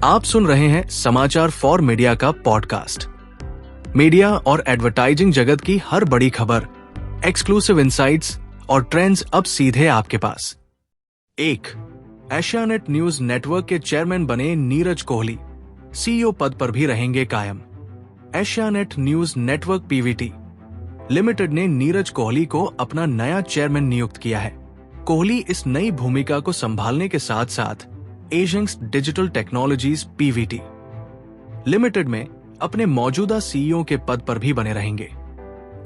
आप सुन रहे हैं समाचार फॉर मीडिया का पॉडकास्ट। मीडिया और एडवर्टाइजिंग जगत की हर बड़ी खबर, एक्सक्लूसिव इनसाइट्स और ट्रेंड्स अब सीधे आपके पास। 1. एशियानेट न्यूज नेटवर्क के चेयरमैन बने नीरज कोहली, सीईओ पद पर भी रहेंगे कायम। Asianet news network Pvt limited ने नीरज कोहली को अपना नया चेयरमैन नियुक्त किया है। कोहली इस नई भूमिका को संभालने के साथ साथ Asians digital technologies Pvt limited में अपने मौजूदा सीईओ के पद पर भी बने रहेंगे।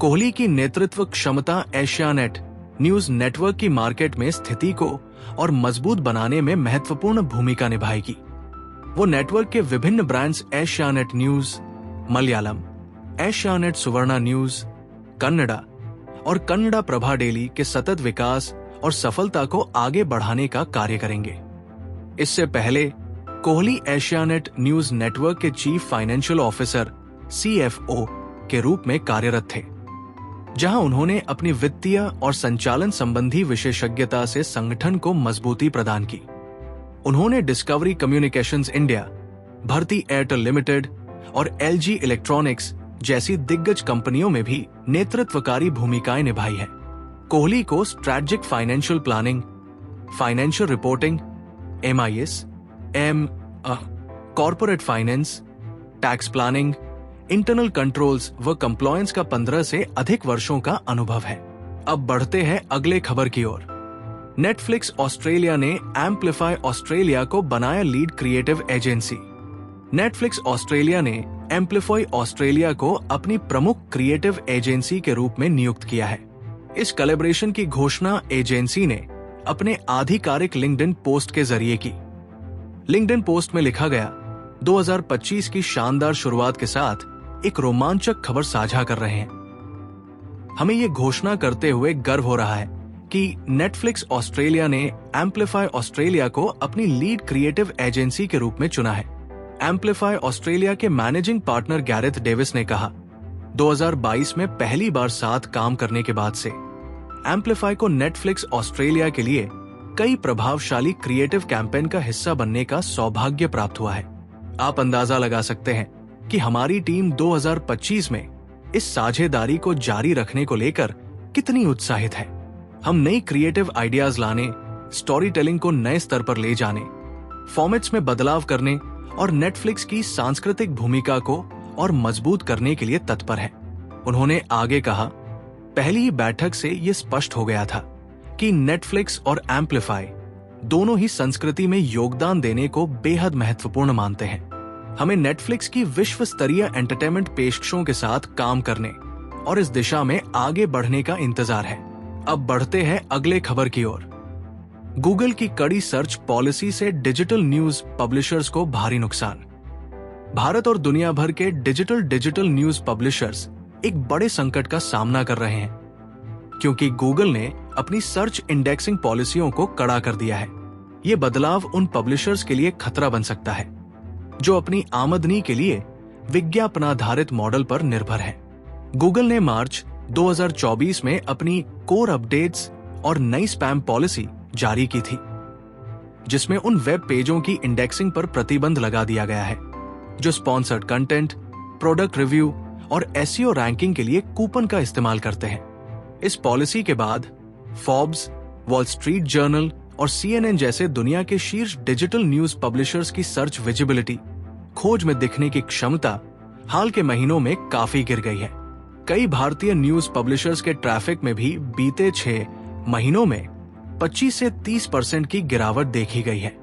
कोहली की नेतृत्व क्षमता एशियानेट न्यूज नेटवर्क की मार्केट में स्थिति को और मजबूत बनाने में महत्वपूर्ण भूमिका निभाएगी। वो नेटवर्क के विभिन्न ब्रांड्स एशियानेट न्यूज मलयालम, एशियानेट सुवर्णा न्यूज कन्नड़ा और कन्नड़ा प्रभा डेली के सतत विकास और सफलता को आगे बढ़ाने का कार्य करेंगे। इससे पहले कोहली एशियानेट न्यूज नेटवर्क के चीफ फाइनेंशियल ऑफिसर सीएफओ के रूप में कार्यरत थे, जहां उन्होंने अपनी वित्तीय और संचालन संबंधी विशेषज्ञता से संगठन को मजबूती प्रदान की। उन्होंने Discovery Communications India, Bharti Airtel Limited और एलजी इलेक्ट्रॉनिक्स जैसी दिग्गज कंपनियों में भी नेतृत्वकारी भूमिकाएं निभाई है। कोहली को strategic financial planning, financial reporting, MIS, corporate finance, tax planning, internal controls व कंप्लायंस का 15 से अधिक वर्षों का अनुभव है। अब बढ़ते हैं अगले खबर की ओर। नेटफ्लिक्स ऑस्ट्रेलिया ने एम्पलीफाई ऑस्ट्रेलिया को बनाया lead creative agency. Netflix Australia ने एम्पलीफाई ऑस्ट्रेलिया को अपनी प्रमुख क्रिएटिव एजेंसी के रूप में नियुक्त किया है। इस कोलैबोरेशन की घोषणा एजेंसी ने अपने आधिकारिक लिंक्डइन पोस्ट के जरिए की। लिंक्डइन पोस्ट में लिखा गया, 2025 की शानदार शुरुआत के साथ एक रोमांचक खबर साझा कर रहे हैं। हमें ये घोषणा करते हुए गर्व हो रहा है कि नेटफ्लिक्स ऑस्ट्रेलिया ने एम्पलीफाई ऑस्ट्रेलिया को अपनी लीड क्रिएटिव एजेंसी के रूप में चुना है। एम्पलीफाई ऑस्ट्रेलिया के मैनेजिंग पार्टनर गैरेथ डेविस ने कहा, 2022 में पहली बार साथ काम करने के बाद से एम्पलीफाई को नेटफ्लिक्स ऑस्ट्रेलिया के लिए कई प्रभावशाली क्रिएटिव कैंपेन का हिस्सा बनने का सौभाग्य प्राप्त हुआ है। आप अंदाजा लगा सकते हैं कि हमारी टीम 2025 में इस साझेदारी को जारी रखने को लेकर कितनी उत्साहित है। हम नई क्रिएटिव आइडियाज लाने, स्टोरी टेलिंग को नए स्तर पर ले जाने, फॉर्मेट्स में बदलाव करने और नेटफ्लिक्स की सांस्कृतिक भूमिका को और मजबूत करने के लिए तत्पर है। उन्होंने आगे कहा, पहली ही बैठक से ये स्पष्ट हो गया था कि नेटफ्लिक्स और एम्पलीफाई दोनों ही संस्कृति में योगदान देने को बेहद महत्वपूर्ण मानते हैं। हमें नेटफ्लिक्स की विश्व स्तरीय एंटरटेनमेंट पेशकशों के साथ काम करने और इस दिशा में आगे बढ़ने का इंतजार है। अब बढ़ते हैं अगले खबर की ओर। गूगल की कड़ी सर्च पॉलिसी से डिजिटल न्यूज पब्लिशर्स को भारी नुकसान। भारत और दुनिया भर के डिजिटल न्यूज पब्लिशर्स एक बड़े संकट का सामना कर रहे हैं, क्योंकि गूगल ने अपनी सर्च इंडेक्सिंग पॉलिसियों को कड़ा कर दिया है। ये बदलाव उन पब्लिशर्स के लिए खतरा बन सकता है जो अपनी आमदनी के लिए विज्ञापनाधारित मॉडल पर निर्भर है। गूगल ने मार्च 2024 में अपनी कोर अपडेट्स और नई स्पैम पॉलिसी जारी की थी, जिसमें उन वेब पेजों की इंडेक्सिंग पर प्रतिबंध लगा दिया गया है जो स्पॉन्सर्ड कंटेंट, प्रोडक्ट रिव्यू और SEO रैंकिंग के लिए कूपन का इस्तेमाल करते हैं। इस पॉलिसी के बाद फोर्ब्स, वॉल स्ट्रीट जर्नल और CNN जैसे दुनिया के शीर्ष डिजिटल न्यूज पब्लिशर्स की सर्च विजिबिलिटी, खोज में दिखने की क्षमता हाल के महीनों में काफी गिर गई है। कई भारतीय न्यूज पब्लिशर्स के ट्रैफिक में भी बीते 6 महीनों में 25 से 30% की गिरावट देखी गई है।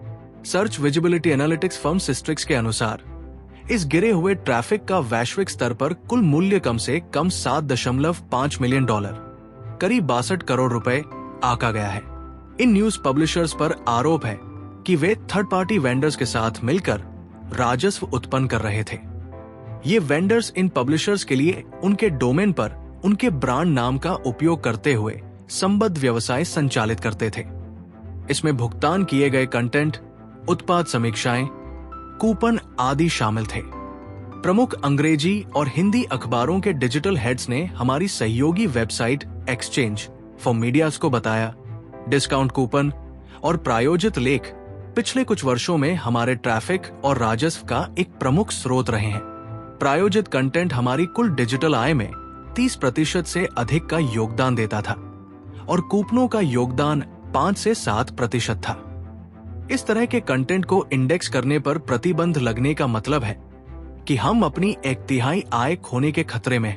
सर्च विजिबिलिटी एनालिटिक्स फर्म सिस्ट्रिक्स के अनुसार इस गिरे हुए ट्रैफिक का वैश्विक स्तर पर कुल मूल्य कम से कम $7.5 मिलियन, करीब 62 करोड़ रुपए आका गया है। इन न्यूज पब्लिशर्स पर आरोप है कि वे थर्ड पार्टी वेंडर्स के साथ मिलकर राजस्व उत्पन्न कर रहे थे। ये वेंडर्स इन पब्लिशर्स के लिए उनके डोमेन पर उनके ब्रांड नाम का उपयोग करते हुए संबद्ध व्यवसाय संचालित करते थे। इसमें भुगतान किए गए कंटेंट, उत्पाद समीक्षाएं, कूपन आदि शामिल थे। प्रमुख अंग्रेजी और हिंदी अखबारों के डिजिटल हेड्स ने हमारी सहयोगी वेबसाइट एक्सचेंज फॉर मीडियाज को बताया, डिस्काउंट कूपन और प्रायोजित लेख पिछले कुछ वर्षों में हमारे ट्रैफिक और राजस्व का एक प्रमुख स्रोत रहे हैं। प्रायोजित कंटेंट हमारी कुल डिजिटल आय में 30% से अधिक का योगदान देता था और कूपनों का योगदान 5 से 7% था। इस तरह के कंटेंट को इंडेक्स करने पर प्रतिबंध लगने का मतलब है कि हम अपनी 1/3 आय खोने के खतरे में।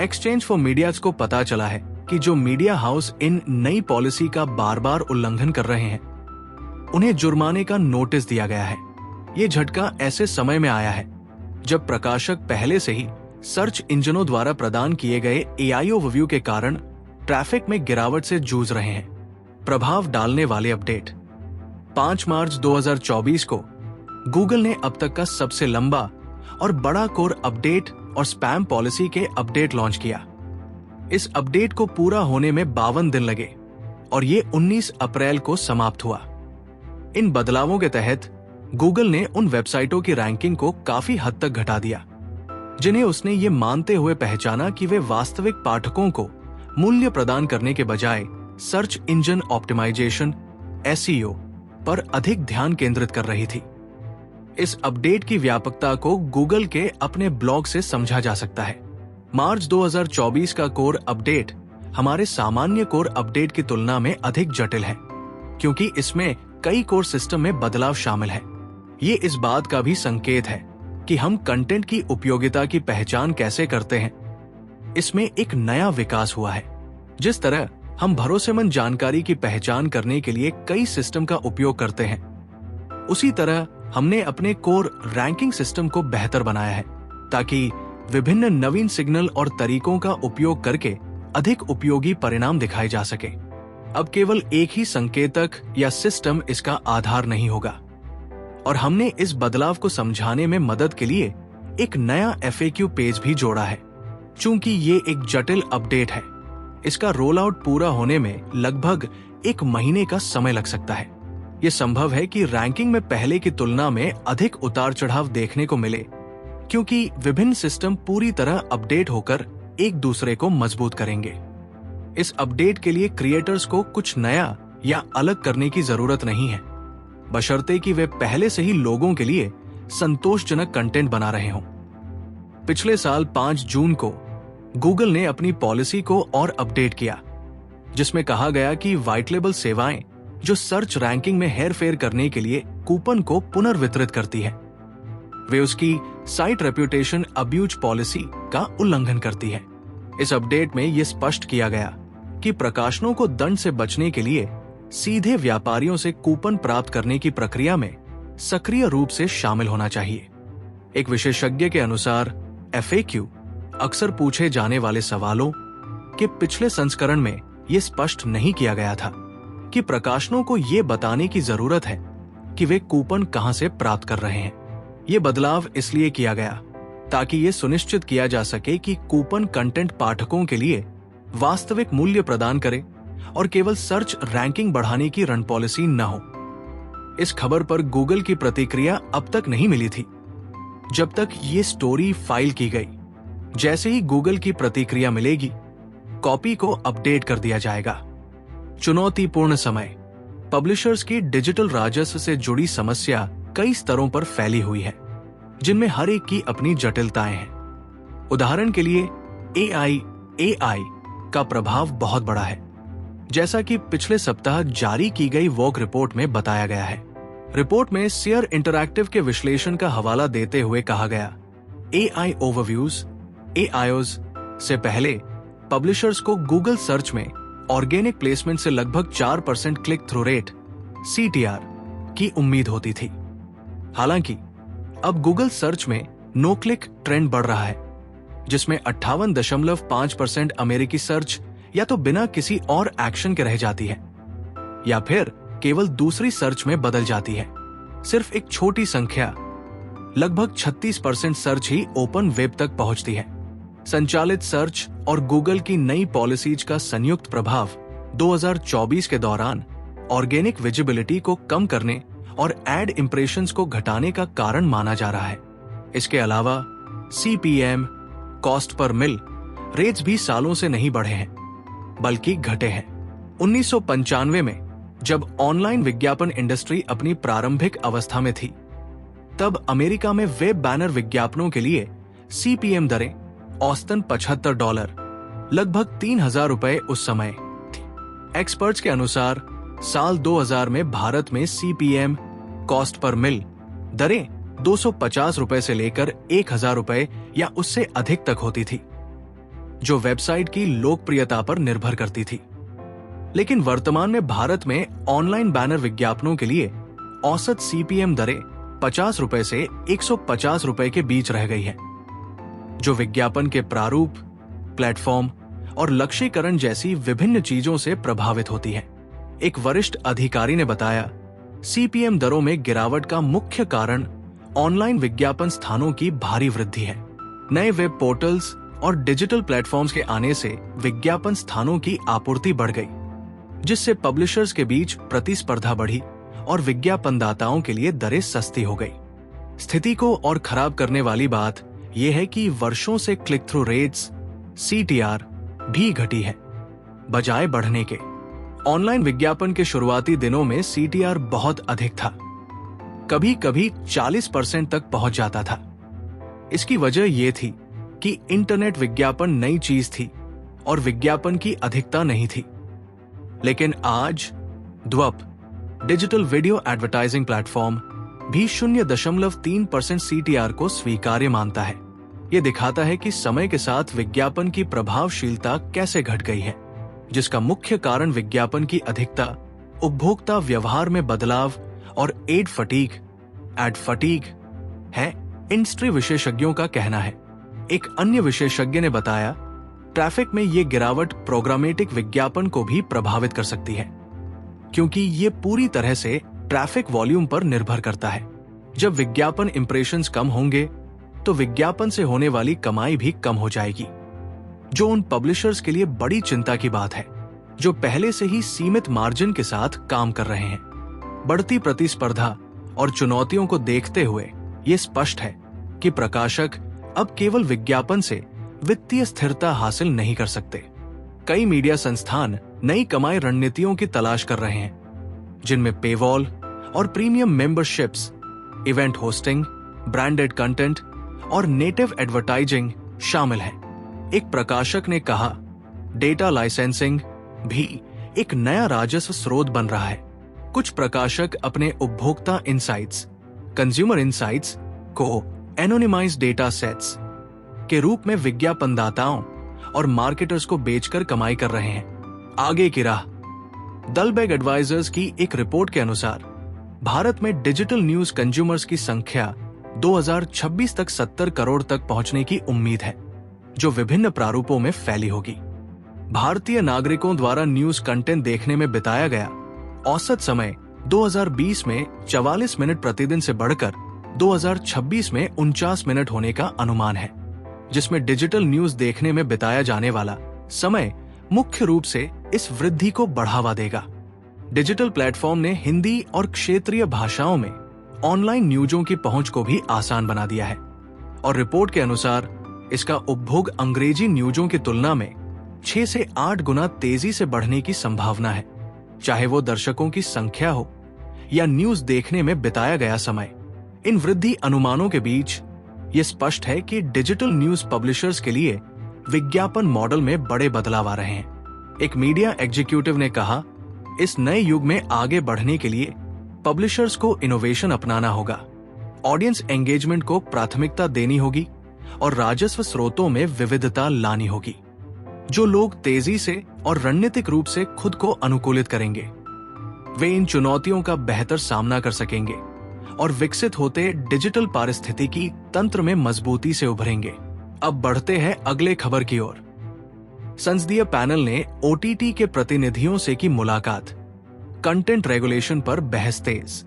एक्सचेंज फॉर मीडियाज को पता चला है कि जो मीडिया हाउस इन नई पॉलिसी का बार बार उल्लंघन कर रहे हैं, उन्हें जुर्माने का नोटिस दिया गया है। ये झटका ऐसे समय में आया है जब प्रकाशक पहले से ही सर्च इंजनों द्वारा प्रदान किए गए AI ओवरव्यू के कारण ट्रैफिक में गिरावट से जूझ रहे हैं। प्रभाव डालने वाले अपडेट। 5 मार्च 2024 को गूगल ने अब तक का सबसे लंबा और बड़ा कोर अपडेट और स्पैम पॉलिसी के अपडेट लॉन्च किया। इस अपडेट को पूरा होने में 52 दिन लगे और ये 19 अप्रैल को समाप्त हुआ। इन बदलावों के तहत गूगल ने उन वेबसाइटों की रैंकिंग को काफी हद तक घटा दिया जिन्हें उसने ये मानते हुए पहचाना कि वे वास्तविक पाठकों को मूल्य प्रदान करने के बजाय सर्च इंजन ऑप्टिमाइजेशन SEO पर अधिक ध्यान केंद्रित कर रही थी। इस अपडेट की व्यापकता को गूगल के अपने ब्लॉग से समझा जा सकता है। मार्च 2024 का कोर अपडेट हमारे सामान्य कोर अपडेट की तुलना में अधिक जटिल है क्योंकि इसमें कई कोर सिस्टम में बदलाव शामिल है। ये इस बात का भी संकेत है कि हम कंटेंट की उपयोगिता की पहचान कैसे करते हैं। इसमें एक नया विकास हुआ है। जिस तरह हम भरोसेमंद जानकारी की पहचान करने के लिए कई सिस्टम का उपयोग करते हैं, उसी तरह हमने अपने कोर रैंकिंग सिस्टम को बेहतर बनाया है ताकि विभिन्न नवीन सिग्नल और तरीकों का उपयोग करके अधिक उपयोगी परिणाम दिखाए जा सके। अब केवल एक ही संकेतक या सिस्टम इसका आधार नहीं होगा और हमने इस बदलाव को समझाने में मदद के लिए एक नया FAQ पेज भी जोड़ा है। चूंकि ये एक जटिल अपडेट है, इसका रोल आउट पूरा होने में लगभग 1 महीने का समय लग सकता है। ये संभव है कि रैंकिंग में पहले की तुलना में अधिक उतार चढ़ाव देखने को मिले क्योंकि विभिन्न सिस्टम पूरी तरह अपडेट होकर एक दूसरे को मजबूत करेंगे। इस अपडेट के लिए क्रिएटर्स को कुछ नया या अलग करने की जरूरत नहीं है, बशर्ते कि वे पहले से ही लोगों के लिए संतोषजनक कंटेंट बना रहे हों। पिछले साल 5 जून को गूगल ने अपनी पॉलिसी को और अपडेट किया, जिसमें कहा गया कि व्हाइट लेबल सेवाएं जो सर्च रैंकिंग में हेरफेर करने के लिए कूपन को पुनर्वितरित करती है, वे उसकी साइट रेप्यूटेशन अब्यूज पॉलिसी का उल्लंघन करती है। इस अपडेट में यह स्पष्ट किया गया कि प्रकाशनों को दंड से बचने के लिए सीधे व्यापारियों से कूपन प्राप्त करने की प्रक्रिया में सक्रिय रूप से शामिल होना चाहिए। एक विशेषज्ञ के अनुसार FAQ अक्सर पूछे जाने वाले सवालों के पिछले संस्करण में यह स्पष्ट नहीं किया गया था कि प्रकाशनों को यह बताने की जरूरत है कि वे कूपन कहां से प्राप्त कर रहे हैं। यह बदलाव इसलिए किया गया ताकि यह सुनिश्चित किया जा सके कि कूपन कंटेंट पाठकों के लिए वास्तविक मूल्य प्रदान करे और केवल सर्च रैंकिंग बढ़ाने की रन पॉलिसी न हो। इस खबर पर गूगल की प्रतिक्रिया अब तक नहीं मिली थी जब तक ये स्टोरी फाइल की गई। जैसे ही गूगल की प्रतिक्रिया मिलेगी, कॉपी को अपडेट कर दिया जाएगा। चुनौतीपूर्ण समय। पब्लिशर्स की डिजिटल राजस्व से जुड़ी समस्या कई स्तरों पर फैली हुई है, जिनमें हर एक की अपनी जटिलताएं हैं। उदाहरण के लिए AI का प्रभाव बहुत बड़ा है, जैसा कि पिछले सप्ताह जारी की गई वोग रिपोर्ट में बताया गया है। रिपोर्ट में सियर इंटरैक्टिव के विश्लेषण का हवाला देते हुए कहा गया, AI ओवरव्यूज AIOs से पहले पब्लिशर्स को गूगल सर्च में ऑर्गेनिक प्लेसमेंट से लगभग 4% क्लिक थ्रू रेट CTR की उम्मीद होती थी। हालांकि अब गूगल सर्च में नो क्लिक ट्रेंड बढ़ रहा है, जिसमें 58.5% अमेरिकी सर्च या तो बिना किसी और एक्शन के रह जाती है या फिर केवल दूसरी सर्च में बदल जाती है। सिर्फ एक छोटी संख्या, लगभग 36% सर्च ही ओपन वेब तक पहुंचती है। संचालित सर्च और गूगल की नई पॉलिसीज का संयुक्त प्रभाव 2024 के दौरान ऑर्गेनिक विजिबिलिटी को कम करने और एड इंप्रेशंस को घटाने का कारण माना जा रहा है। इसके अलावा CPM कॉस्ट पर मिल रेट्स भी सालों से नहीं बढ़े हैं, बल्कि घटे हैं। 1995 में जब ऑनलाइन विज्ञापन इंडस्ट्री अपनी प्रारंभिक अवस्था में थी, तब अमेरिका में वेब बैनर विज्ञापनों के लिए सीपीएम दरें औसतन $75, लगभग ₹3000 उस समय थी। एक्सपर्ट्स के अनुसार साल 2000 में भारत में सीपीएम कॉस्ट पर मिल दरें ₹250 से लेकर ₹1000 या उससे अधिक तक होती थी, जो वेबसाइट की लोकप्रियता पर निर्भर करती थी। लेकिन वर्तमान में भारत में ऑनलाइन बैनर विज्ञापनों के लिए औसत सीपीएम दरें ₹50 से ₹150 के बीच रह गई है, जो विज्ञापन के प्रारूप, प्लेटफॉर्म और लक्ष्यीकरण जैसी विभिन्न चीजों से प्रभावित होती है। एक वरिष्ठ अधिकारी ने बताया, सीपीएम दरों में गिरावट का मुख्य कारण ऑनलाइन विज्ञापन स्थानों की भारी वृद्धि है। नए वेब पोर्टल्स और डिजिटल प्लेटफॉर्म्स के आने से विज्ञापन स्थानों की आपूर्ति बढ़ गई, जिससे पब्लिशर्स के बीच प्रतिस्पर्धा बढ़ी और विज्ञापनदाताओं के लिए दरें सस्ती हो गई। स्थिति को और खराब करने वाली बात यह है कि वर्षों से क्लिक थ्रू रेट्स सीटीआर भी घटी है, बजाय बढ़ने के। ऑनलाइन विज्ञापन के शुरुआती दिनों में सीटीआर बहुत अधिक था, कभी कभी 40% तक पहुंच जाता था। इसकी वजह यह थी कि इंटरनेट विज्ञापन नई चीज थी और विज्ञापन की अधिकता नहीं थी। लेकिन आज द्वप डिजिटल वीडियो एडवर्टाइजिंग प्लेटफॉर्म भी 0.3% सीटीआर को स्वीकार्य मानता है। यह दिखाता है कि समय के साथ विज्ञापन की प्रभावशीलता कैसे घट गई है, जिसका मुख्य कारण विज्ञापन की अधिकता, उपभोक्ता व्यवहार में बदलाव और एड फटीग है, इंडस्ट्री विशेषज्ञों का कहना है। एक अन्य विशेषज्ञ ने बताया, ट्रैफिक में ये गिरावट प्रोग्रामेटिक विज्ञापन को भी प्रभावित कर सकती है, क्योंकि ये पूरी तरह से ट्रैफिक वॉल्यूम पर निर्भर करता है। जब विज्ञापन इंप्रेशंस कम होंगे, तो विज्ञापन से होने वाली कमाई भी कम हो जाएगी, जो उन पब्लिशर्स के लिए बड़ी चिंता की बात है, जो पहले से ही सीमित मार्जिन के साथ काम कर रहे हैं। बढ़ती प्रतिस्पर्धा और चुनौतियों को देखते हुए ये स्पष्ट है कि प्रकाशक अब केवल विज्ञापन से वित्तीय स्थिरता हासिल नहीं कर सकते। कई मीडिया संस्थान नई कमाई रणनीतियों की तलाश कर रहे हैं, जिनमें पेवॉल और premium memberships, event hosting, branded content और नेटिव एडवर्टाइजिंग शामिल हैं। एक प्रकाशक ने कहा, डेटा लाइसेंसिंग भी एक नया राजस्व स्रोत बन रहा है। कुछ प्रकाशक अपने उपभोक्ता इनसाइट्स, कंज्यूमर इनसाइट्स को एनोनिमाइज्ड डेटा सेट्स के रूप में विज्ञापनदाताओं और मार्केटर्स को बेचकर कमाई कर रहे हैं। आगे की राह। दलबैग एडवाइजर्स की एक रिपोर्ट के अनुसार भारत में डिजिटल न्यूज कंज्यूमर्स की संख्या 2026 तक 70 करोड़ तक पहुंचने की उम्मीद है, जो विभिन्न प्रारूपों में फैली होगी। भारतीय नागरिकों द्वारा न्यूज कंटेंट देखने में बिताया गया औसत समय 2020 में 44 मिनट प्रतिदिन से बढ़कर 2026 में 49 मिनट होने का अनुमान है, जिसमें डिजिटल न्यूज देखने में बिताया जाने वाला समय मुख्य रूप से इस वृद्धि को बढ़ावा देगा। डिजिटल प्लेटफॉर्म ने हिंदी और क्षेत्रीय भाषाओं में ऑनलाइन न्यूजों की पहुंच को भी आसान बना दिया है, और रिपोर्ट के अनुसार इसका उपभोग अंग्रेजी न्यूजों की तुलना में 6 से 8 गुना तेजी से बढ़ने की संभावना है, चाहे वो दर्शकों की संख्या हो या न्यूज देखने में बिताया गया समय। इन वृद्धि अनुमानों के बीच ये स्पष्ट है कि डिजिटल न्यूज पब्लिशर्स के लिए विज्ञापन मॉडल में बड़े बदलाव आ रहे हैं। एक मीडिया एग्जीक्यूटिव ने कहा, इस नए युग में आगे बढ़ने के लिए पब्लिशर्स को इनोवेशन अपनाना होगा, ऑडियंस एंगेजमेंट को प्राथमिकता देनी होगी और राजस्व स्रोतों में विविधता लानी होगी, जो लोग तेजी से और रणनीतिक रूप से खुद को अनुकूलित करेंगे। वे इन चुनौतियों का बेहतर सामना कर सकेंगे और विकसित होते डिजिटल पारिस्थितिकी तंत्र में मजबूती से उभरेंगे। अब बढ़ते हैं अगले खबर की ओर। संसदीय पैनल ने ओटीटी के प्रतिनिधियों से की मुलाकात, कंटेंट रेगुलेशन पर बहस तेज।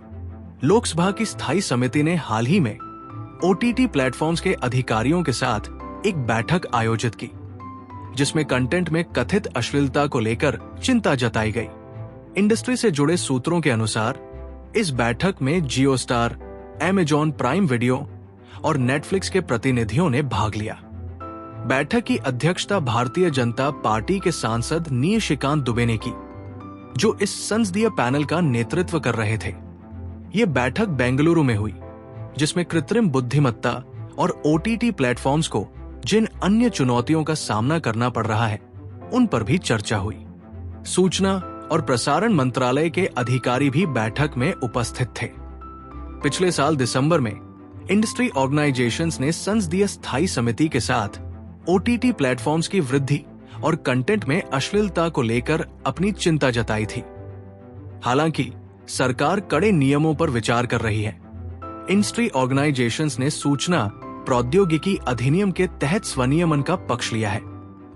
लोकसभा की स्थायी समिति ने हाल ही में ओटीटी प्लेटफॉर्म्स के अधिकारियों के साथ एक बैठक आयोजित की, जिसमें कंटेंट में कथित अश्लीलता को लेकर चिंता जताई गई। इंडस्ट्री से जुड़े सूत्रों के अनुसार इस बैठक में जियो स्टार, अमेजॉन प्राइम वीडियो और नेटफ्लिक्स के प्रतिनिधियों ने भाग लिया। बैठक की अध्यक्षता भारतीय जनता पार्टी के सांसद निशिकांत दुबे ने की, जो इस संसदीय पैनल का नेतृत्व कर रहे थे। ये बैठक बेंगलुरु में हुई, जिसमें कृत्रिम बुद्धिमत्ता और OTT प्लेटफॉर्म्स को जिन अन्य चुनौतियों का सामना करना पड़ रहा है, उन पर भी चर्चा हुई। सूचना और प्रसारण मंत्रालय के अधिकारी भी बैठक में उपस्थित थे। पिछले साल दिसंबर में इंडस्ट्री ऑर्गेनाइजेशंस ने संसदीय स्थायी समिति के साथ OTT प्लेटफॉर्म्स की वृद्धि और कंटेंट में अश्लीलता को लेकर अपनी चिंता जताई थी। हालांकि सरकार कड़े नियमों पर विचार कर रही है। इंडस्ट्री ऑर्गेनाइजेशंस ने सूचना प्रौद्योगिकी अधिनियम के तहत स्वनियमन का पक्ष लिया है।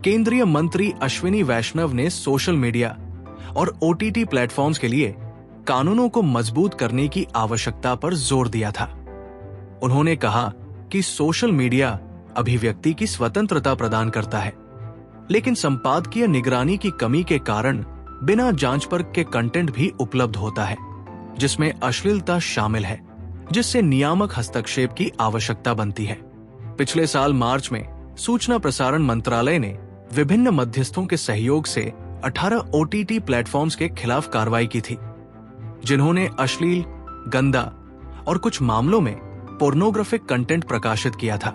केंद्रीय मंत्री अश्विनी वैष्णव ने सोशल मीडिया और OTT प्लेटफॉर्म्स के लिए कानूनों को मजबूत करने की आवश्यकता पर जोर दिया था। उन्होंने कहा कि सोशल मीडिया अभिव्यक्ति की स्वतंत्रता प्रदान करता है, लेकिन संपादकीय निगरानी की कमी के कारण बिना जांच परख के कंटेंट भी उपलब्ध होता है, जिसमें अश्लीलता शामिल है, जिससे नियामक हस्तक्षेप की आवश्यकता बनती है। पिछले साल मार्च में सूचना प्रसारण मंत्रालय ने विभिन्न मध्यस्थों के सहयोग से 18 OTT प्लेटफॉर्म्स के खिलाफ कार्रवाई की थी, जिन्होंने अश्लील, गंदा और कुछ मामलों में पोर्नोग्राफिक कंटेंट प्रकाशित किया था।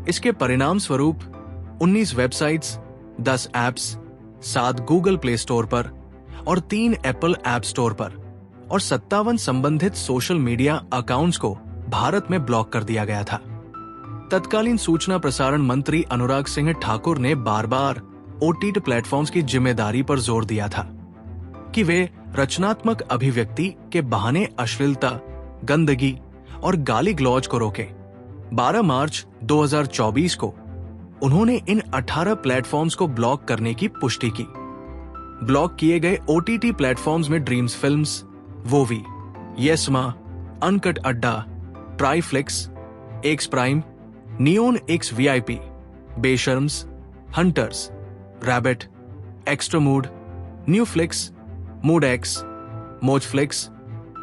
इसके परिणाम स्वरूप 19 websites, 10 apps, 7 Google play store पर और 3 एप्पल ऐप स्टोर पर और 57 संबंधित सोशल मीडिया अकाउंट्स को भारत में ब्लॉक कर दिया गया था। तत्कालीन सूचना प्रसारण मंत्री अनुराग सिंह ठाकुर ने बार बार OTT प्लेटफॉर्म्स की जिम्मेदारी पर जोर दिया था कि वे रचनात्मक अभिव्यक्ति के बहाने अश्लीलता, गंदगी और गाली गलौज को रोके। 12 मार्च 2024 को उन्होंने इन 18 प्लेटफॉर्म्स को ब्लॉक करने की पुष्टि की। ब्लॉक किए गए OTT प्लेटफॉर्म्स में Dreams Films, Voovi, Yessma, Uncut Adda, Triflicks, X Prime, Neon X VIP, Besharams, Hunters, Rabbit, Xtramood, Neuflix, Mood X, Mojflix,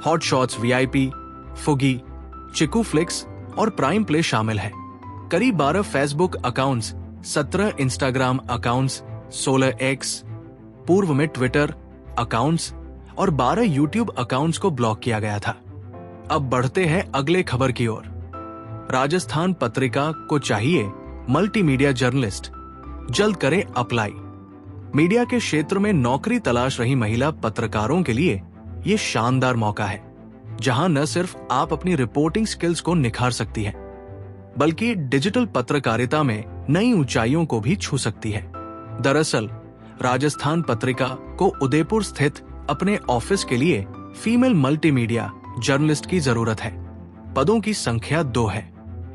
Hot Shots VIP, Fugi, Chiku Flix और Prime Play शामिल है। करीब 12 Facebook accounts, 17 Instagram accounts, 16 X, पूर्व में Twitter accounts और 12 YouTube accounts को block किया गया था। अब बढ़ते हैं अगले खबर की ओर। राजस्थान पत्रिका को चाहिए मल्टीमीडिया जर्नलिस्ट, जल्द करे अप्लाई। मीडिया के क्षेत्र में नौकरी तलाश रही महिला पत्रकारों के लिए ये शानदार मौका है, जहां न सिर्फ आप अपनी रिपोर्टिंग स्किल्स को निखार सकती हैं, बल्कि डिजिटल पत्रकारिता में नई ऊंचाइयों को भी छू सकती है। दरअसल राजस्थान पत्रिका को उदयपुर स्थित अपने ऑफिस के लिए फीमेल मल्टीमीडिया जर्नलिस्ट की जरूरत है। पदों की संख्या 2 है।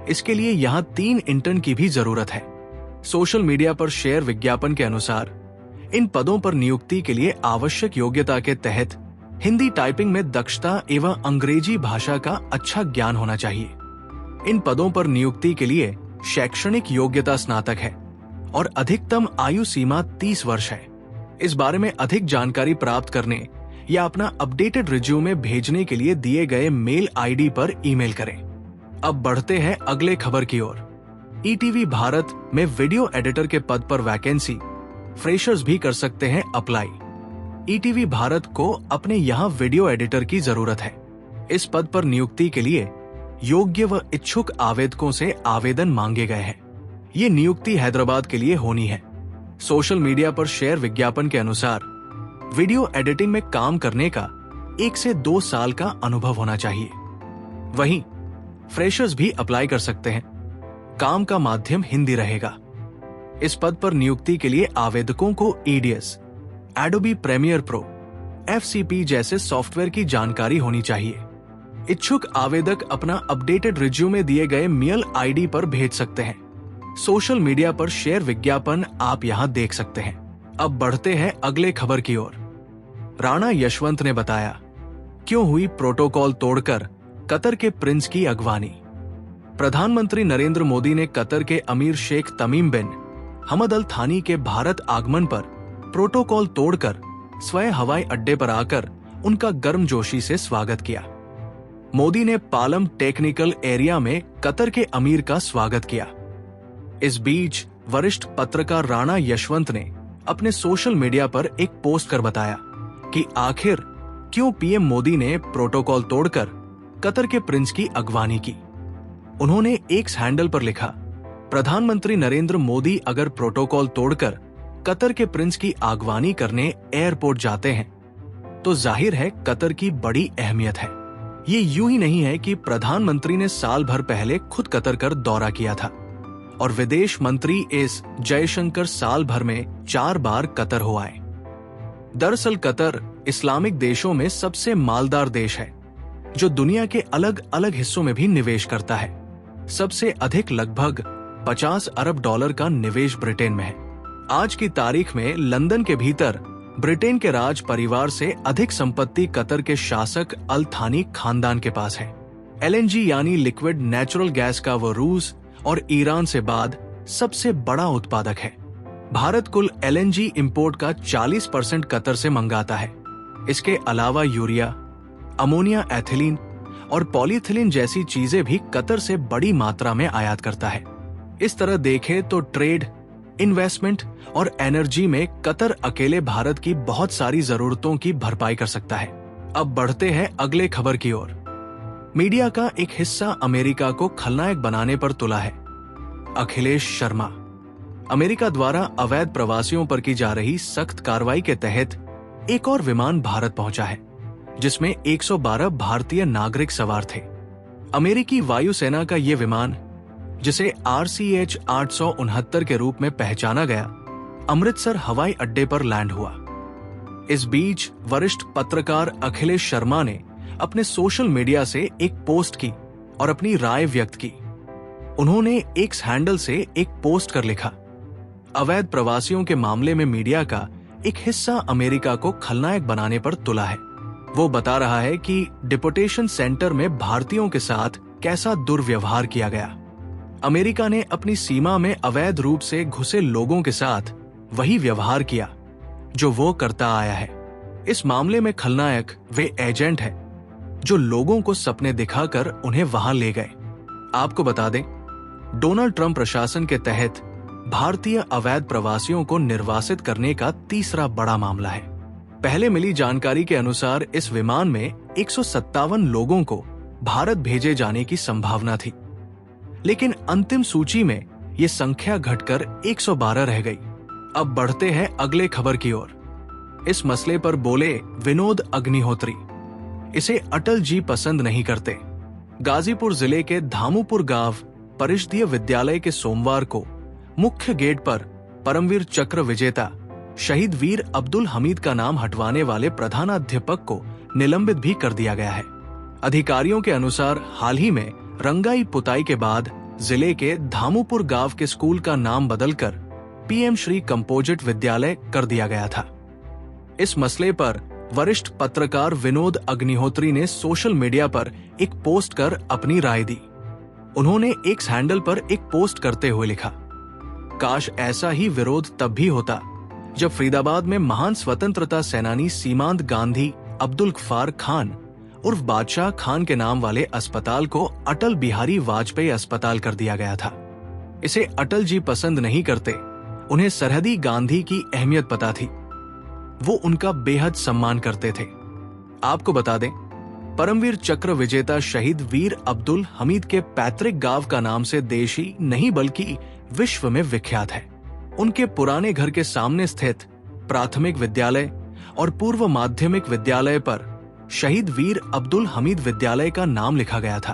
इसके लिए यहाँ 3 इंटर्न की भी जरूरत है। सोशल मीडिया पर शेयर विज्ञापन के अनुसार इन पदों पर नियुक्ति के लिए आवश्यक योग्यता के तहत हिंदी टाइपिंग में दक्षता एवं अंग्रेजी भाषा का अच्छा ज्ञान होना चाहिए। इन पदों पर नियुक्ति के लिए शैक्षणिक योग्यता स्नातक है और अधिकतम आयु सीमा 30 वर्ष है। इस बारे में अधिक जानकारी प्राप्त करने या अपना अपडेटेड रिज्यूमे भेजने के लिए दिए गए मेल ID पर ईमेल करें। अब बढ़ते हैं अगले खबर की ओर। ETV भारत में वीडियो एडिटर के पद पर वैकेंसी, फ्रेशर्स भी कर सकते हैं अप्लाई। ETV भारत को अपने यहाँ वीडियो एडिटर की जरूरत है। इस पद पर नियुक्ति के लिए योग्य व इच्छुक आवेदकों से आवेदन मांगे गए हैं। ये नियुक्ति हैदराबाद के लिए होनी है। सोशल मीडिया पर शेयर विज्ञापन के अनुसार वीडियो एडिटिंग में काम करने का 1 से 2 साल का अनुभव होना चाहिए। वहीं फ्रेशर्स भी अप्लाई कर सकते हैं। काम का माध्यम हिंदी रहेगा। इस पद पर नियुक्ति के लिए आवेदकों को EDS, Adobe Premiere Pro, FCP जैसे सॉफ्टवेयर की जानकारी होनी चाहिए। इच्छुक आवेदक अपना अपडेटेड रिज्यूमे दिए गए मेल ID पर भेज सकते हैं। सोशल मीडिया पर शेयर विज्ञापन आप यहां देख सकते हैं। अब बढ़ते हैं अगले खबर की ओर। राणा यशवंत ने बताया, क्यों हुई प्रोटोकॉल तोड़कर कतर के प्रिंस की अगवानी। प्रधानमंत्री नरेंद्र मोदी ने कतर के अमीर शेख तमीम बिन हमद अल थानी के भारत आगमन पर प्रोटोकॉल तोड़कर स्वयं हवाई अड्डे पर आकर उनका गर्मजोशी से स्वागत किया। मोदी ने पालम टेक्निकल एरिया में कतर के अमीर का स्वागत किया। इस बीच वरिष्ठ पत्रकार राणा यशवंत ने अपने सोशल मीडिया पर एक पोस्ट कर बताया कि आखिर क्यों पीएम मोदी ने प्रोटोकॉल तोड़कर कतर के प्रिंस की अगवानी की। उन्होंने एक्स हैंडल पर लिखा, प्रधानमंत्री नरेंद्र मोदी अगर प्रोटोकॉल तोड़कर कतर के प्रिंस की अगवानी करने एयरपोर्ट जाते हैं तो जाहिर है कतर की बड़ी अहमियत है। ये यूं ही नहीं है कि प्रधानमंत्री ने साल भर पहले खुद कतर कर दौरा किया था और विदेश मंत्री एस जयशंकर साल भर में 4 बार कतर हो आए। दरअसल कतर इस्लामिक देशों में सबसे मालदार देश है जो दुनिया के अलग अलग हिस्सों में भी निवेश करता है। सबसे अधिक लगभग 50 अरब डॉलर का निवेश ब्रिटेन में है। आज की तारीख में लंदन के भीतर ब्रिटेन के राज परिवार से अधिक संपत्ति कतर के शासक अल थानी खानदान के पास है। एलएनजी यानी लिक्विड नेचुरल गैस का वो रूस और ईरान से बाद सबसे बड़ा उत्पादक है। भारत कुल एलएनजी इंपोर्ट का 40% कतर से मंगाता है। इसके अलावा यूरिया, अमोनिया, एथिलीन और पॉलीथिलीन जैसी चीजें भी कतर से बड़ी मात्रा में आयात करता है। इस तरह देखें तो ट्रेड, इन्वेस्टमेंट और एनर्जी में कतर अकेले भारत की बहुत सारी जरूरतों की भरपाई कर सकता है। अब बढ़ते हैं अगले खबर की ओर। मीडिया का एक हिस्सा अमेरिका को खलनायक बनाने पर तुला है। अखिलेश शर्मा। अमेरिका द्वारा अवैध प्रवासियों पर की जा रही सख्त कार्रवाई के तहत एक और विमान भारत पहुंचा है जिसमें 112 भारतीय नागरिक सवार थे। अमेरिकी वायुसेना का ये विमान, जिसे RCH 869 के रूप में पहचाना गया, अमृतसर हवाई अड्डे पर लैंड हुआ। इस बीच वरिष्ठ पत्रकार अखिलेश शर्मा ने अपने सोशल मीडिया से एक पोस्ट की और अपनी राय व्यक्त की। उन्होंने एक्स हैंडल से एक पोस्ट कर लिखा, अवैध प्रवासियों के मामले में मीडिया का एक हिस्सा अमेरिका को खलनायक बनाने पर तुला है। वो बता रहा है कि डिपोटेशन सेंटर में भारतीयों के साथ कैसा दुर्व्यवहार किया गया। अमेरिका ने अपनी सीमा में अवैध रूप से घुसे लोगों के साथ वही व्यवहार किया जो वो करता आया है। इस मामले में खलनायक वे एजेंट है जो लोगों को सपने दिखाकर उन्हें वहां ले गए। आपको बता दें, डोनाल्ड ट्रंप प्रशासन के तहत भारतीय अवैध प्रवासियों को निर्वासित करने का तीसरा बड़ा मामला है। पहले मिली जानकारी के अनुसार इस विमान में 157 लोगों को भारत भेजे जाने की संभावना थी, लेकिन अंतिम सूची में ये संख्या घटकर 112 रह गई। अब बढ़ते हैं अगले खबर की ओर। इस मसले पर बोले विनोद अग्निहोत्री, इसे अटल जी पसंद नहीं करते। गाजीपुर जिले के धामुपुर गांव परिषदीय विद्यालय के सोमवार को मुख्य गेट पर परमवीर चक्र विजेता शहीद वीर अब्दुल हमीद का नाम हटवाने वाले प्रधानाध्यापक को निलंबित भी कर दिया गया है। अधिकारियों के अनुसार हाल ही में रंगाई पुताई के बाद जिले के धामुपुर गांव के स्कूल का नाम बदलकर पीएम श्री कंपोजिट विद्यालय कर दिया गया था। इस मसले पर वरिष्ठ पत्रकार विनोद अग्निहोत्री ने सोशल मीडिया पर एक पोस्ट कर अपनी राय दी। उन्होंने एक्स हैंडल पर एक पोस्ट करते हुए लिखा, काश ऐसा ही विरोध तब भी होता जब फरीदाबाद में महान स्वतंत्रता सेनानी सीमांत गांधी अब्दुल गफ्फार खान उर्फ बादशाह खान के नाम वाले अस्पताल को अटल बिहारी वाजपेयी अस्पताल कर दिया गया था। इसे अटल जी पसंद नहीं करते, उन्हें सरहदी गांधी की अहमियत पता थी, वो उनका बेहद सम्मान करते थे। आपको बता दें, परमवीर चक्र विजेता शहीद वीर अब्दुल हमीद के पैतृक गांव का नाम से देश ही नहीं बल्कि विश्व में विख्यात है। उनके पुराने घर के सामने स्थित प्राथमिक विद्यालय और पूर्व माध्यमिक विद्यालय पर शहीद वीर अब्दुल हमीद विद्यालय का नाम लिखा गया था।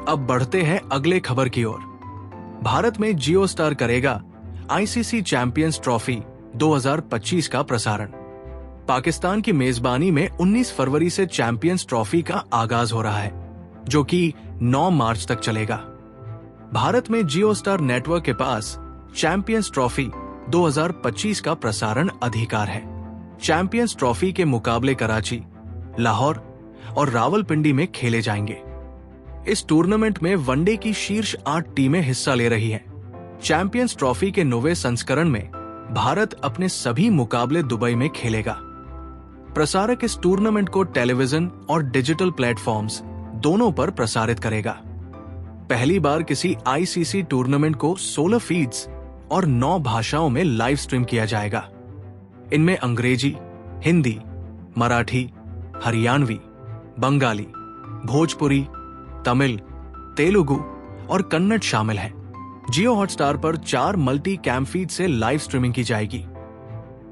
अब बढ़ते हैं अगले खबर की ओर। भारत में जियो स्टार करेगा आईसीसी चैंपियंस ट्रॉफी 2025 का प्रसारण। पाकिस्तान की मेजबानी में 19 फरवरी से चैंपियंस ट्रॉफी का आगाज हो रहा है, जो कि 9 मार्च तक चलेगा। भारत में जियो स्टार नेटवर्क के पास चैंपियंस ट्रॉफी 2025 का प्रसारण अधिकार है। चैंपियंस ट्रॉफी के मुकाबले कराची, लाहौर और रावलपिंडी में खेले जाएंगे। इस टूर्नामेंट में वनडे की शीर्ष 8 टीमें हिस्सा ले रही हैं। चैंपियंस ट्रॉफी के 9वें संस्करण में भारत अपने सभी मुकाबले दुबई में खेलेगा। प्रसारक इस टूर्नामेंट को टेलीविजन और डिजिटल प्लेटफॉर्म्स दोनों पर प्रसारित करेगा। पहली बार किसी आईसीसी टूर्नामेंट को 16 फीड्स और 9 भाषाओं में लाइव स्ट्रीम किया जाएगा। इनमें अंग्रेजी, हिंदी, मराठी, हरियाणवी, बंगाली, भोजपुरी, तमिल, तेलुगु और कन्नड़ शामिल हैं। जियो हॉटस्टार पर 4 मल्टी कैम फीड से लाइव स्ट्रीमिंग की जाएगी।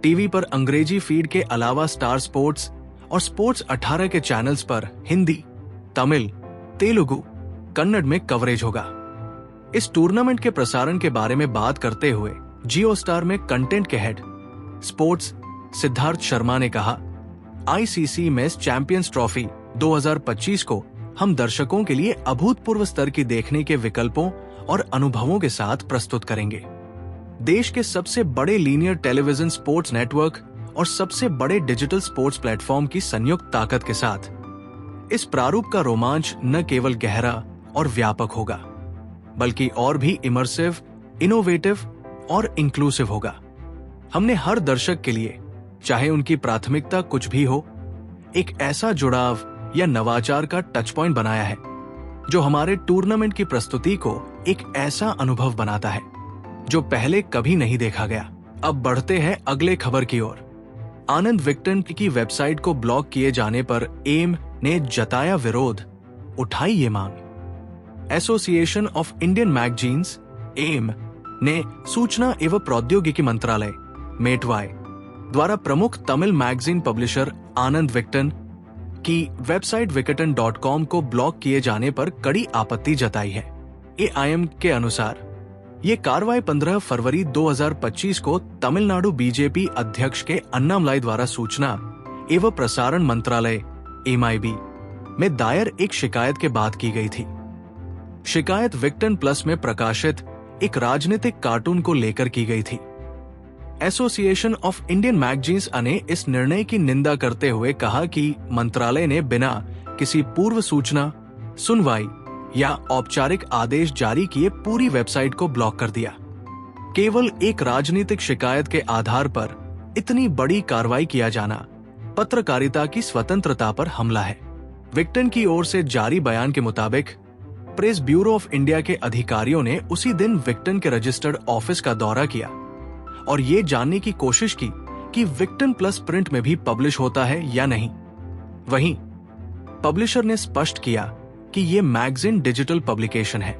टीवी पर अंग्रेजी फीड के अलावा स्टार स्पोर्ट्स और स्पोर्ट्स 18 के चैनल्स पर हिंदी, तमिल, तेलुगु, कन्नड़ में कवरेज होगा। इस टूर्नामेंट के प्रसारण के बारे में बात करते हुए जियो स्टार में कंटेंट के हेड स्पोर्ट्स सिद्धार्थ शर्मा ने कहा, आईसीसी मेंस चैंपियंस ट्रॉफी 2025 को हम दर्शकों के लिए अभूतपूर्व स्तर की देखने के विकल्पों और अनुभवों के साथ प्रस्तुत करेंगे। देश के सबसे बड़े लीनियर टेलीविजन स्पोर्ट्स नेटवर्क और सबसे बड़े डिजिटल स्पोर्ट्स प्लेटफॉर्म की संयुक्त ताकत के साथ इस प्रारूप का रोमांच न केवल गहरा और व्यापक होगा, बल्कि और भी इमर्सिव, इनोवेटिव और इंक्लूसिव होगा। हमने हर दर्शक के लिए, चाहे उनकी प्राथमिकता कुछ भी हो, एक ऐसा जुड़ाव या नवाचार का टच पॉइंट बनाया है जो हमारे टूर्नामेंट की प्रस्तुति को एक ऐसा अनुभव बनाता है जो पहले कभी नहीं देखा गया। अब बढ़ते हैं अगले खबर की ओर। आनंद विक्टन की वेबसाइट को ब्लॉक किए जाने पर एम ने जताया विरोध, उठाई ये मांग। Association of Indian Magazines M ने सूचना एवं प्रौद्योगिकी मंत्रालय मेटवाई द्वारा प्रमुख तमिल मैगजीन पब्लिशर आनंद विक्टन की वेबसाइट विकटन.com को ब्लॉक किए जाने पर कड़ी आपत्ति जताई है। एआईएम के अनुसार ये कार्रवाई 15 फरवरी 2025 को तमिलनाडु बीजेपी अध्यक्ष के अन्नामलाई द्वारा सूचना एवं प्रसारण मंत्रालय MIB में दायर एक शिकायत के बाद की गई थी। शिकायत विक्टन प्लस में प्रकाशित एक राजनीतिक कार्टून को लेकर की गई थी। एसोसिएशन ऑफ इंडियन मैगजीन्स ने इस निर्णय की निंदा करते हुए कहा कि मंत्रालय ने बिना किसी पूर्व सूचना, सुनवाई या औपचारिक आदेश जारी किए पूरी वेबसाइट को ब्लॉक कर दिया। केवल एक राजनीतिक शिकायत के आधार पर इतनी बड़ी कार्रवाई किया जाना पत्रकारिता की स्वतंत्रता पर हमला है। विक्टन की ओर से जारी बयान के मुताबिक प्रेस ब्यूरो ऑफ इंडिया के अधिकारियों ने उसी दिन विक्टन के रजिस्टर्ड ऑफिस का दौरा किया और ये जानने की कोशिश की कि विक्टन प्लस प्रिंट में भी पब्लिश होता है या नहीं। वहीं पब्लिशर ने स्पष्ट किया कि ये मैगजीन डिजिटल पब्लिकेशन है।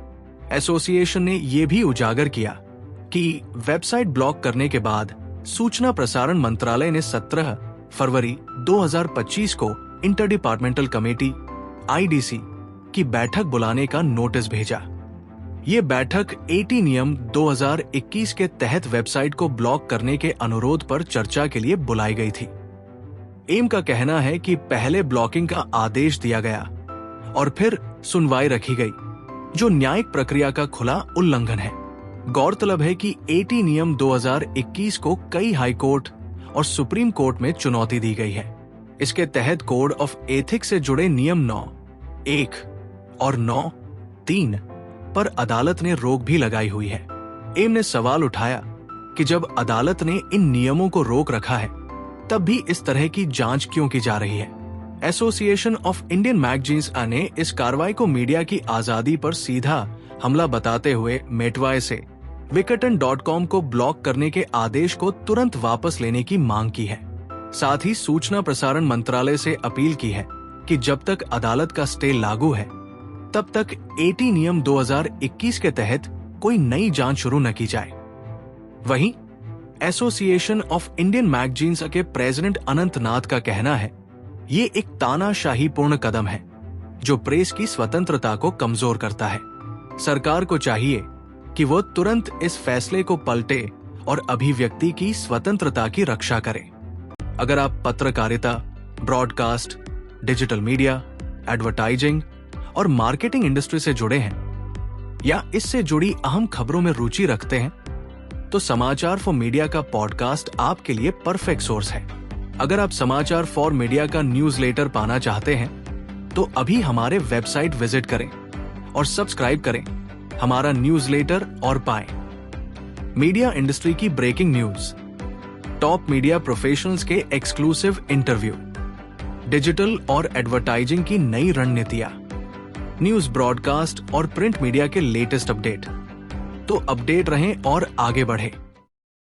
एसोसिएशन ने यह भी उजागर किया कि वेबसाइट ब्लॉक करने के बाद सूचना प्रसारण मंत्रालय ने 17 फरवरी 2025 को इंटर डिपार्टमेंटल कमेटी IDC की बैठक बुलाने का नोटिस भेजा। ये बैठक AT नियम 2021 के तहत वेबसाइट को ब्लॉक करने के अनुरोध पर चर्चा के लिए बुलाई गई थी। एम का कहना है कि पहले ब्लॉकिंग का आदेश दिया गया और फिर सुनवाई रखी गई, जो न्यायिक प्रक्रिया का खुला उल्लंघन है। गौरतलब है कि AT नियम 2021 को कई हाई कोर्ट और सुप्रीम कोर्ट में चुनौती दी गई है। इसके तहत कोड ऑफ एथिक्स से जुड़े नियम 9(1) और 9(3) पर अदालत ने रोक भी लगाई हुई है। एम ने सवाल उठाया कि जब अदालत ने इन नियमों को रोक रखा है, तब भी इस तरह की जांच क्यों की जा रही है। एसोसिएशन ऑफ इंडियन मैगजीन्स ने इस कार्रवाई को मीडिया की आजादी पर सीधा हमला बताते हुए मेटवाई से विकटन.com को ब्लॉक करने के आदेश को तुरंत वापस लेने की मांग की है। साथ ही सूचना प्रसारण मंत्रालय से अपील की है कि जब तक अदालत का स्टे लागू है, तब तक AT नियम 2021 के तहत कोई नई जांच शुरू न की जाए। वहीं एसोसिएशन ऑफ इंडियन मैगजीन्स के प्रेसिडेंट अनंत नाथ का कहना है, ये एक तानाशाहीपूर्ण कदम है जो प्रेस की स्वतंत्रता को कमजोर करता है। सरकार को चाहिए कि वो तुरंत इस फैसले को पलटे और अभिव्यक्ति की स्वतंत्रता की रक्षा करे। अगर आप पत्रकारिता, ब्रॉडकास्ट, डिजिटल मीडिया, एडवर्टाइजिंग और मार्केटिंग इंडस्ट्री से जुड़े हैं या इससे जुड़ी अहम खबरों में रुचि रखते हैं, तो समाचार फॉर मीडिया का पॉडकास्ट आपके लिए परफेक्ट सोर्स है। अगर आप समाचार फॉर मीडिया का न्यूज़लेटर पाना चाहते हैं, तो अभी हमारे वेबसाइट विजिट करें और सब्सक्राइब करें हमारा न्यूज़लेटर और पाएं मीडिया इंडस्ट्री की breaking news, top media professionals के एक्सक्लूसिव इंटरव्यू, डिजिटल और एडवर्टाइजिंग की नई रणनीतियां, न्यूज ब्रॉडकास्ट और प्रिंट मीडिया के लेटेस्ट अपडेट। तो अपडेट रहें और आगे बढ़ें।